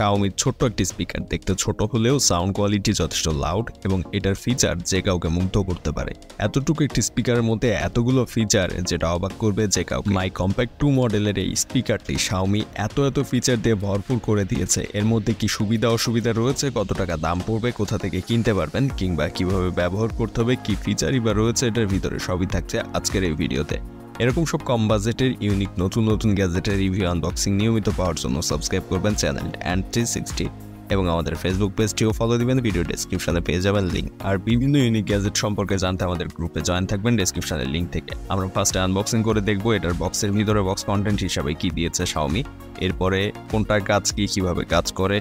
Xiaomi ছোট্ট একটি speaker, দেখতে ছোট হলেও সাউন্ড কোয়ালিটি যথেষ্ট লাউড এবং এটার ফিচার যে কাউকে মুগ্ধ করতে পারে। এতটুকু একটি স্পিকারের মধ্যে এতগুলো ফিচার যেটা অবাক করবে যে কাউকে। মাই কম্প্যাক্ট 2 মডেলের এই স্পিকারটি Xiaomi এত ফিচার দিয়ে ভরপুর করে দিয়েছে। এর মধ্যে কি সুবিধা অসুবিধা রয়েছে, কত টাকা দাম পড়বে, কোথা থেকে কিনতে পারবেন, কিংবা কিভাবে ব্যবহার করতে হবে, কি ফিচারই বা রয়েছে এটার ভিতরে, সবই থাকছে আজকের এই ভিডিওতে। এরকম সব কম বাজেটের ইউনিক নতুন গ্যাজেটের রিভিউ আনবক্সিং নিয়মিত পাওয়ার জন্য সাবস্ক্রাইব করবেন চ্যানেল And360 এবং আমাদের ফেসবুক পেজটিও ফলো দিবেন। ভিডিও ডেসক্রিপশনে পেয়ে যাবেন লিঙ্ক। আর বিভিন্ন ইউনিক গ্যাজেট সম্পর্কে জানতে আমাদের গ্রুপে জয়েন থাকবেন ডেসক্রিপশনের লিঙ্ক থেকে। আমরা ফার্স্টে আনবক্সিং করে দেখব এটার বক্সের ভিতরে বক্স কন্টেন্ট হিসাবে কি দিয়েছে Xiaomi, এরপরে কোনটার কাজ কি, কিভাবে কাজ করে,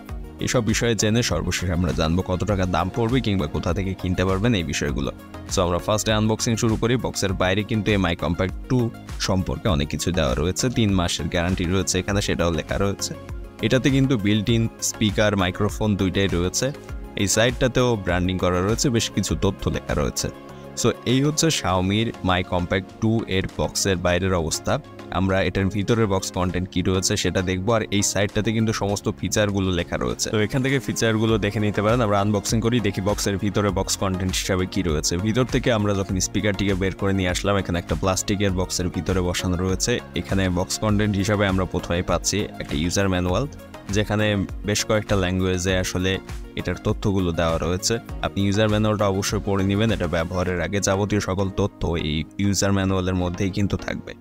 এসব বিষয়ে জেনে সর্বশেষ আমরা জানবো কত টাকা দাম পড়বে কিংবা কোথা থেকে কিনতে পারবেন এই বিষয়গুলো। সো আমরা ফার্স্টে আনবক্সিং শুরু করি। বক্সের বাইরে কিন্তু এই মাই কম্প্যাক্ট 2 সম্পর্কে অনেক কিছু দেওয়া রয়েছে, 3 মাসের গ্যারান্টি রয়েছে এখানে, সেটাও লেখা রয়েছে। এটাতে কিন্তু বিল্ট ইন স্পিকার, মাইক্রোফোন দুইটাই রয়েছে। এই সাইডটাতেও ব্র্যান্ডিং করা রয়েছে, বেশ কিছু তথ্য লেখা রয়েছে। সো এই হচ্ছে Xiaomiর মাই কম্প্যাক্ট 2 এর বক্সের বাইরের অবস্থা। আমরা এটার ভিতরের বক্স কন্টেন্ট কি রয়েছে সেটা দেখবো, আর এই সাইডটাতে কিন্তু সমস্ত ফিচারগুলো লেখা রয়েছে। তো এখান থেকে ফিচারগুলো দেখে নিতে পারেন। আমরা আনবক্সিং করি, দেখি বক্সের ভিতরে বক্স কন্টেন্ট হিসাবে কি রয়েছে। ভিতর থেকে আমরা যখন স্পিকারটিকে বের করে নিয়ে আসলাম, এখানে একটা প্লাস্টিকের বক্সের ভিতরে বসানো রয়েছে। এখানে বক্স কন্টেন্ট হিসাবে আমরা প্রথমেই পাচ্ছি একটা ইউজার ম্যানুয়াল, যেখানে বেশ কয়েকটা ল্যাঙ্গুয়েজে আসলে এটার তথ্যগুলো দেওয়া রয়েছে। আপনি ইউজার ম্যানুয়ালটা অবশ্যই পড়ে নেবেন, এটা ব্যবহারের আগে যাবতীয় সকল তথ্য এই ইউজার ম্যানুয়ালের মধ্যেই কিন্তু থাকবে।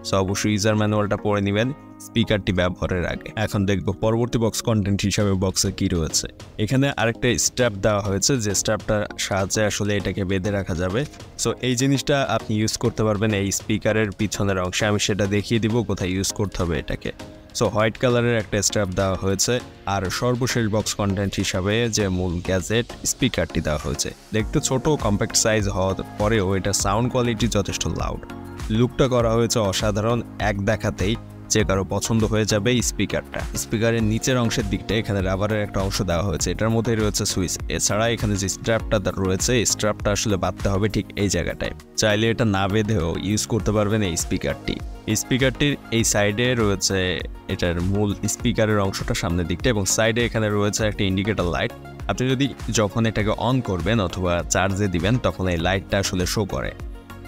সো অবশ্যই ইউজার ম্যানুয়ালটা পড়ে নেবেন স্পিকারটি ব্যবহারের আগে। এখন দেখব পরবর্তী বক্স কন্টেন্ট হিসাবে বক্সে কি রয়েছে। এখানে আরেকটা স্ট্র্যাপ দেওয়া হয়েছে, যে স্ট্র্যাপটার সাহায্যে আসলে এটাকে বেঁধে রাখা যাবে। সো এই জিনিসটা আপনি ইউজ করতে পারবেন এই স্পিকারের পিছনের অংশে। আমি সেটা দেখিয়ে দিব কোথায় ইউজ করতে হবে এটাকে। সো হোয়াইট কালারের একটা স্ট্র্যাপ দেওয়া হয়েছে। আর সর্বশেষ বক্স কন্টেন্ট হিসাবে যে মূল গ্যাজেট স্পিকারটি দেওয়া হয়েছে। দেখতে ছোট কম্প্যাক্ট সাইজ হওয়ার পরেও এটা সাউন্ড কোয়ালিটি যথেষ্ট লাউড। লুকটা করা হয়েছে অসাধারণ, এক দেখাতেই যে কারো পছন্দ হয়ে যাবে এই স্পিকারটা। স্পিকারের নিচের অংশের দিকটা এখানে রাবারের একটা অংশ দেওয়া হয়েছে, এটার মধ্যেই রয়েছে সুইচ। এছাড়া এখানে যে স্ট্র্যাপটা রয়েছে, এই স্ট্র্যাপটা আসলে বাঁধতে হবে ঠিক এই জায়গাটায়। চাইলে এটা না বেঁধেও ইউজ করতে পারবেন এই স্পিকারটি। এই স্পিকারটির এই সাইডে রয়েছে এটার মূল স্পিকারের অংশটা সামনের দিকটা, এবং সাইডে এখানে রয়েছে একটা ইন্ডিকেটর লাইট। আপনি যদি যখন এটাকে অন করবেন অথবা চার্জে দিবেন তখন এই লাইটটা আসলে শো করে।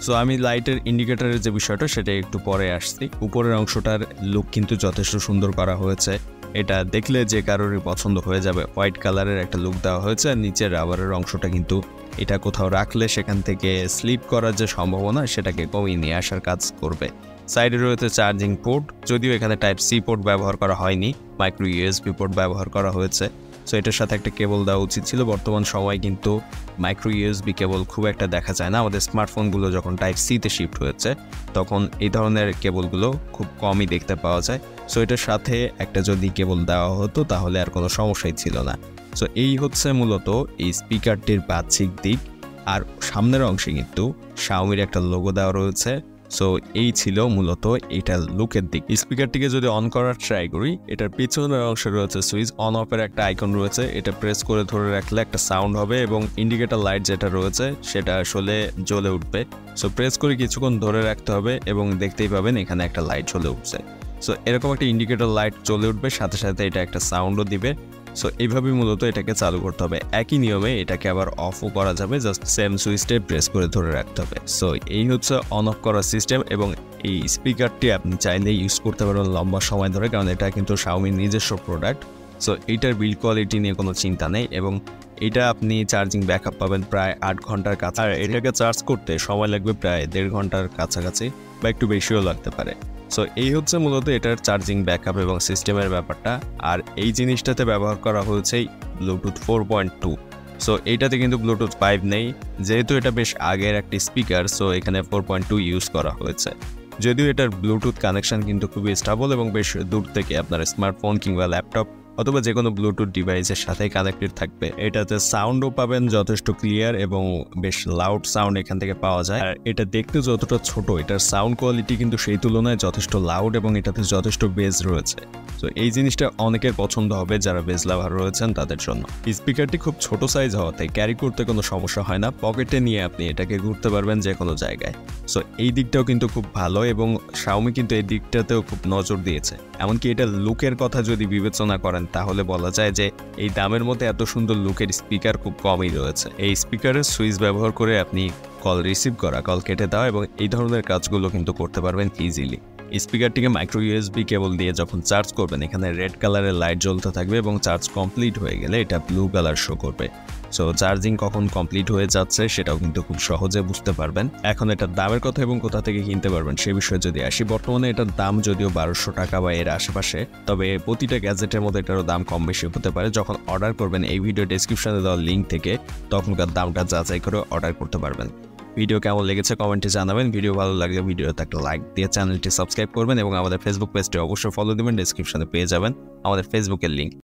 সো আমি লাইটের ইন্ডিকেটরের যে বিষয়টা সেটা একটু পরে আসছি। উপরের অংশটার লুক কিন্তু যথেষ্ট সুন্দর করা হয়েছে, এটা দেখলে যে কারোরই পছন্দ হয়ে যাবে। হোয়াইট কালারের একটা লুক দেওয়া হয়েছে, আর নিচের রাবারের অংশটা কিন্তু এটা কোথাও রাখলে সেখান থেকে স্লিপ করার যে সম্ভাবনা সেটাকে কমিয়ে নিয়ে আসার কাজ করবে। সাইডে রয়েছে চার্জিং পোর্ট, যদিও এখানে টাইপ সি পোর্ট ব্যবহার করা হয়নি, মাইক্রো ইউএসবি পোর্ট ব্যবহার করা হয়েছে। সো এটার সাথে একটা কেবল দেওয়া উচিত ছিল। বর্তমান সময় কিন্তু মাইক্রো ইউএসবি কেবল খুব একটা দেখা যায় না। আমাদের স্মার্টফোনগুলো যখন টাইপ সিতে শিফট হয়েছে তখন এই ধরনের কেবলগুলো খুব কমই দেখতে পাওয়া যায়। সো এটার সাথে একটা যদি কেবল দেওয়া হতো তাহলে আর কোনো সমস্যাই ছিল না। সো এই হচ্ছে মূলত এই স্পিকারটির বাহ্যিক দিক। আর সামনের অংশে কিন্তু Xiaomiর একটা লোগো দেওয়া রয়েছে। সো এই ছিল মূলত এটার লুকের দিক। স্পিকারটিকে যদি অন করার ট্রাই করি, এটার পিছনের অংশে রয়েছে সুইচ, অন অফের একটা আইকন রয়েছে, এটা প্রেস করে ধরে রাখলে একটা সাউন্ড হবে এবং ইন্ডিকেটর লাইট যেটা রয়েছে সেটা আসলে জ্বলে উঠবে। সো প্রেস করে কিছুক্ষণ ধরে রাখতে হবে এবং দেখতেই পাবেন এখানে একটা লাইট জ্বলে উঠছে। সো এরকম একটা ইন্ডিকেটর লাইট জ্বলে উঠবে, সাথে সাথে এটা একটা সাউন্ডও দিবে। সো এইভাবেই মূলত এটাকে চালু করতে হবে। একই নিয়মে এটাকে আবার অফও করা যাবে, জাস্ট সেম সুইচটা প্রেস করে ধরে রাখতে হবে। সো এই হচ্ছে অন অফ করার সিস্টেম, এবং এই স্পিকারটি আপনি চাইলে ইউজ করতে পারবেন লম্বা সময় ধরে, কারণ এটা কিন্তু Xiaomiর নিজস্ব প্রোডাক্ট। সো এইটার বিল্ড কোয়ালিটি নিয়ে কোনো চিন্তা নেই, এবং এটা আপনি চার্জিং ব্যাকআপ পাবেন প্রায় 8 ঘন্টার কাছে। আর এটাকে চার্জ করতে সময় লাগবে প্রায় 1.5 ঘন্টার কাছাকাছি, বা একটু বেশিও লাগতে পারে। সো এই হচ্ছে মূলত এটার চার্জিং ব্যাকআপ এবং সিস্টেমের ব্যাপারটা। আর এই জিনিসটাতে ব্যবহার করা হয়েছে ব্লুটুথ 4.2। সো এইটাতে কিন্তু ব্লুটুথ 5 নেই, যেহেতু এটা বেশ আগের একটি স্পিকার। সো এখানে 4.2 ইউজ করা হয়েছে। যদিও এটার ব্লুটুথ কানেকশন কিন্তু খুবই স্টেবল এবং বেশ দূর থেকে আপনার স্মার্টফোন কিংবা ল্যাপটপ অথবা যে কোনো ব্লুটুথ ডিভাইসের সাথে কানেক্টেড থাকবে। এটাতে সাউন্ডও পাবেন যথেষ্ট ক্লিয়ার এবং বেশ লাউড সাউন্ড এখান থেকে পাওয়া যায়। আর এটা দেখতে যতটা ছোট, এটার সাউন্ড কোয়ালিটি কিন্তু সেই তুলনায় যথেষ্ট লাউড এবং এটাতে যথেষ্ট বেস রয়েছে। সো এই জিনিসটা অনেকের পছন্দ হবে যারা বেস লাভার রয়েছেন তাদের জন্য। স্পিকারটি খুব ছোট সাইজ হওয়াতে ক্যারি করতে কোনো সমস্যা হয় না, পকেটে নিয়ে আপনি এটাকে ঘুরতে পারবেন যে কোনো জায়গায়। সো এই দিকটাও কিন্তু খুব ভালো, এবং Xiaomi কিন্তু এই দিকটাতেও খুব নজর দিয়েছে। এমনকি এটা লুকের কথা যদি বিবেচনা করেন তাহলে বলা যায় যে এই দামের মধ্যে এত সুন্দর লুকের স্পিকার খুব কমই রয়েছে। এই স্পিকারের সুইচ ব্যবহার করে আপনি কল রিসিভ করা, কল কেটে দেওয়া এবং এই ধরনের কাজগুলো কিন্তু করতে পারবেন ইজিলি। স্পিকারটিকে মাইক্রো ইউএসবি কেবল দিয়ে যখন চার্জ করবেন এখানে রেড কালারের লাইট জ্বলতে থাকবে এবং চার্জ কমপ্লিট হয়ে গেলে এটা ব্লু কালার শো করবে। সো চার্জিং কখন কমপ্লিট হয়ে যাচ্ছে সেটাও কিন্তু খুব সহজে বুঝতে পারবেন। এখন এটার দামের কথা এবং কোথা থেকে কিনতে পারবেন সে বিষয়ে যদি আসি, বর্তমানে এটার দাম যদিও 1200 টাকা বা এর আশেপাশে, তবে প্রতিটা গ্যাজেটের মধ্যে এটারও দাম কম বেশি হতে পারে। যখন অর্ডার করবেন এই ভিডিও ডেসক্রিপশনে দেওয়া লিঙ্ক থেকে তখনকার দামটা যাচাই করে অর্ডার করতে পারবেন। ভিডিও কেমন লেগেছে কমেন্টে জানাবেন। ভিডিও ভালো লাগলে ভিডিওতে একটা লাইক দিয়ে চ্যানেলটি সাবস্ক্রাইব করবেন এবং আমাদের ফেসবুক পেজটি অবশ্যই ফলো দিবেন। ডেসক্রিপশনে পেয়ে যাবেন আমাদের ফেসবুকের লিঙ্ক।